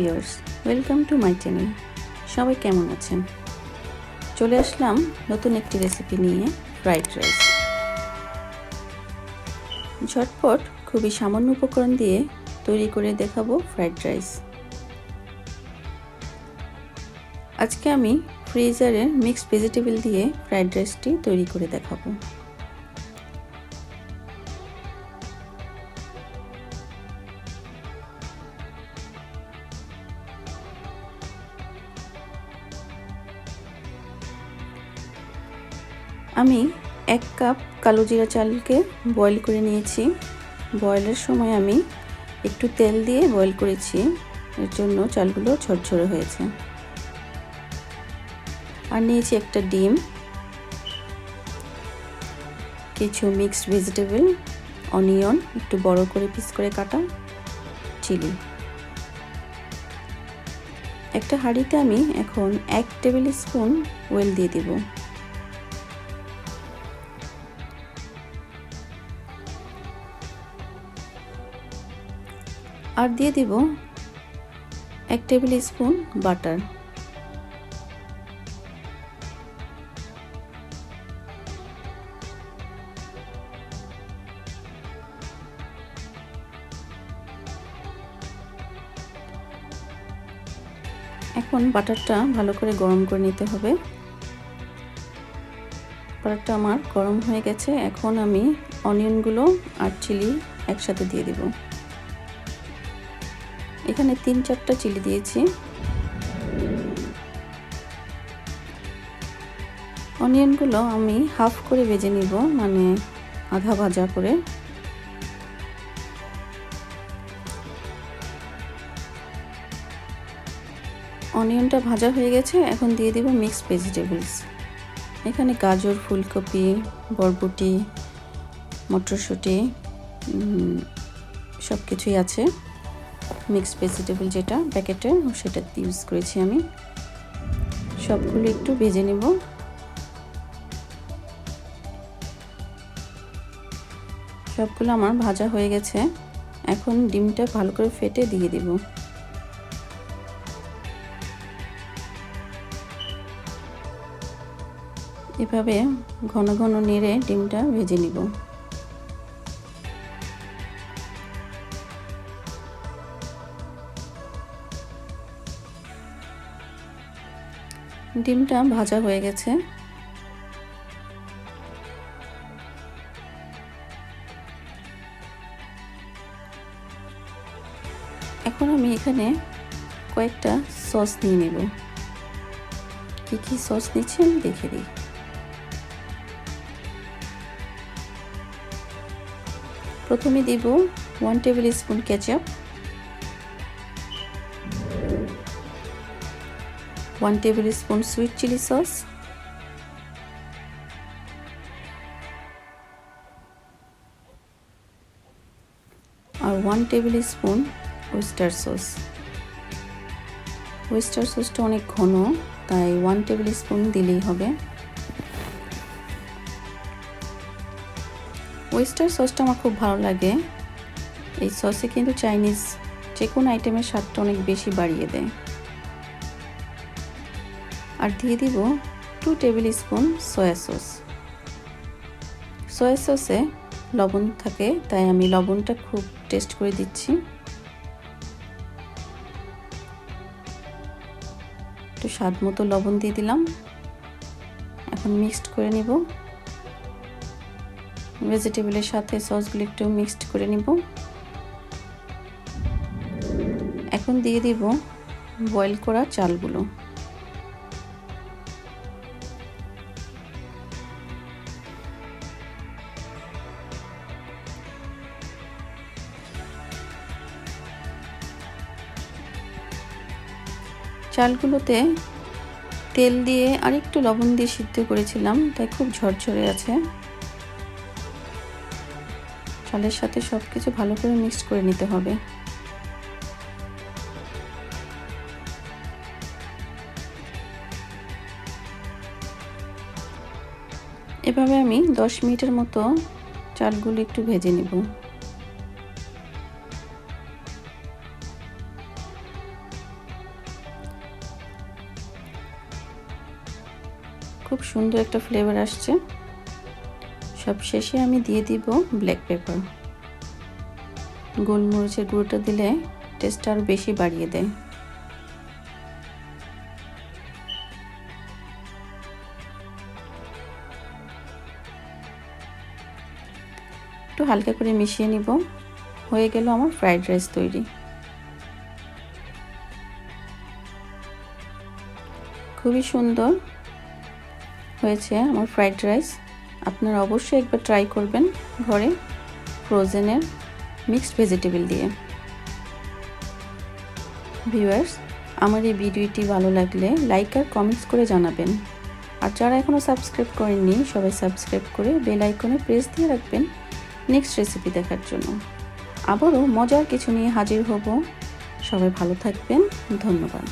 Viewers, welcome to my channel. সবাই কেমন আছেন? চলে আসলাম নতুন একটি রেসিপি নিয়ে, ফ্রাইড রাইস। ঝটপট খুবই সামান্য উপকরণ দিয়ে তৈরি করে দেখাবো ফ্রাইড রাইস। আজকে আমি ফ্রিজারে মিক্সড ভেজিটেবল দিয়ে ফ্রাইড রাইসটি তৈরি করে দেখাবো। আমি 1 কাপ কালো জিরা চালকে বয়েল করে নিয়েছি। বয়েলের সময় আমি একটু তেল দিয়ে বয়েল করেছি, এর জন্য চালগুলো ঝরঝরে হয়েছে। আর নিয়েছি একটা ডিম, কিছু মিক্সড ভেজিটেবল, অনিয়ন একটু বড় করে পিস করে কাটা, চিলি। একটা হাঁড়িতে আমি এখন 1 টেবিল স্পুন অয়েল দিয়ে দেব। আর দিয়ে দিব 1 টেবিল স্পুন বাটার। এখন বাটারটা ভালো করে গরম করে নিতে হবে। বাটারটা আমার গরম হয়ে গেছে। এখন আমি অনিয়নগুলো আর চিলি একসাথে দিয়ে দেব। এখানে 3-4টা চিলি দিয়েছি। অনিয়নগুলো আমি হাফ করে ভেজে নিব, মানে আধা ভাজা করে। অনিয়নটা ভাজা হয়ে গেছে। এখন দিয়ে দিব মিক্সড ভেজিটেবলস। এখানে গাজর, ফুলকপি, বরবটি, মটরশুঁটি সব কিছুই আছে। মিক্সড ভেজিটেবল যেটা প্যাকেটের, সেটা ইউজ করেছি আমি। সবগুলো একটু ভেজে নেব। সবগুলো আমার ভাজা হয়ে গেছে। এখন ডিমটা ভালো করে ফেটে দিয়ে দেব। এভাবে ঘন ঘন নেড়ে ডিমটা ভেজে নিব। ডিমটা ভাজা হয়ে গেছে। এখন আমি এখানে কয়েকটা সস নিয়ে নেব। কি কি সস নিচ্ছি আমি দেখে দিই। প্রথমে দিব 1 tablespoon ketchup, 1 tablespoon sweet chilli sauce, আর 1 tablespoon oyster sauce. oyster সসটা অনেক ঘন, তাই 1 টেবিল স্পুন দিলেই হবে। oyster সসটা আমার খুব ভালো লাগে। এই সসে কিন্তু চাইনিজ যে কোনো আইটেমের স্বাদটা অনেক বেশি বাড়িয়ে দেয়। আর দিয়ে দিব 2 tablespoon soya sauce. Soya সসে লবণ থাকে, তাই আমি লবণটা খুব টেস্ট করে দিচ্ছি। একটু স্বাদ মতো লবণ দিয়ে দিলাম। এখন মিক্সড করে নিব। ভেজিটেবলের সাথে সসগুলো একটু মিক্সড করে নিব। এখন দিয়ে দিব বয়েল করা চালগুলো। চালগুলোতে তেল দিয়ে আর একটু লবণ দিয়ে সিদ্ধ করেছিলাম, তাই খুব ঝরঝরে আছে। চালের সাথে সব কিছু ভালো করে মিক্সড করে নিতে হবে। এভাবে আমি 10 মিনিটের মতো চালগুলো একটু ভেজে নেব। খুব সুন্দর একটা ফ্লেভার আসছে। সব শেষে আমি দিয়ে দিব ব্ল্যাক পেপার। গোলমরিচের গুঁড়োটা দিলে টেস্টটা আরও বেশি বাড়িয়ে দেয়। একটু হালকা করে মিশিয়ে নিব। হয়ে গেল আমার ফ্রাইড রাইস তৈরি। খুবই সুন্দর হয়েছে আমার ফ্রাইড রাইস। আপনারা অবশ্যই একবার ট্রাই করবেন ঘরে ফ্রোজেনের মিক্সড ভেজিটেবল দিয়ে। ভিউয়ার্স, আমার এই ভিডিওটি ভালো লাগলে লাইক আর কমেন্টস করে জানাবেন। আর যারা এখনও সাবস্ক্রাইব করেননি সবাই সাবস্ক্রাইব করে বেল আইকনে প্রেস দিয়ে রাখবেন নেক্সট রেসিপি দেখার জন্য। আবারও মজার কিছু নিয়ে হাজির হব। সবাই ভালো থাকবেন। ধন্যবাদ।